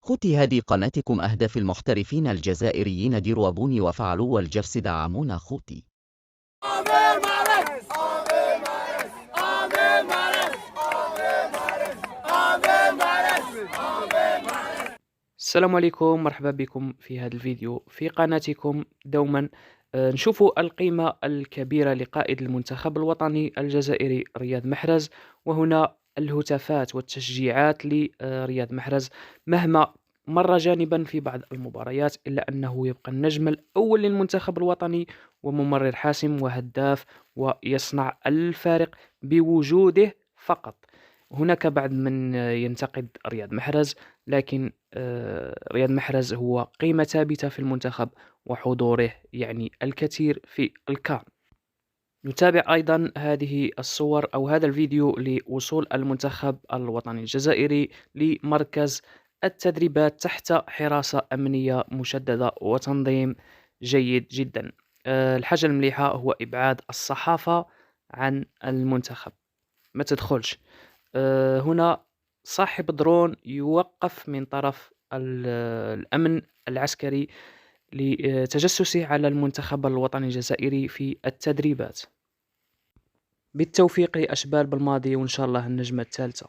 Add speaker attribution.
Speaker 1: خوتي هذه قناتكم أهداف المحترفين الجزائريين ديروا بوني وفعلوا والجفس دعمونا خوتي.
Speaker 2: السلام عليكم، مرحبا بكم في هذا الفيديو في قناتكم دوما. نشوف القيمة الكبيرة لقائد المنتخب الوطني الجزائري رياض محرز، وهنا الهتافات والتشجيعات لرياض محرز مهما مر جانبا في بعض المباريات، إلا أنه يبقى النجم الأول للمنتخب الوطني وممرر حاسم وهداف، ويصنع الفارق بوجوده فقط. هناك بعض من ينتقد رياض محرز، لكن رياض محرز هو قيمة ثابتة في المنتخب، وحضوره يعني الكثير في الكان. نتابع أيضا هذه الصور أو هذا الفيديو لوصول المنتخب الوطني الجزائري لمركز التدريبات تحت حراسة أمنية مشددة وتنظيم جيد جدا. الحاجة المليحة هو إبعاد الصحافة عن المنتخب، ما تدخلش. هنا صاحب درون يوقف من طرف الأمن العسكري لتجسسه على المنتخب الوطني الجزائري في التدريبات. بالتوفيق لأشبال بالماضي، وإن شاء الله النجمة الثالثة.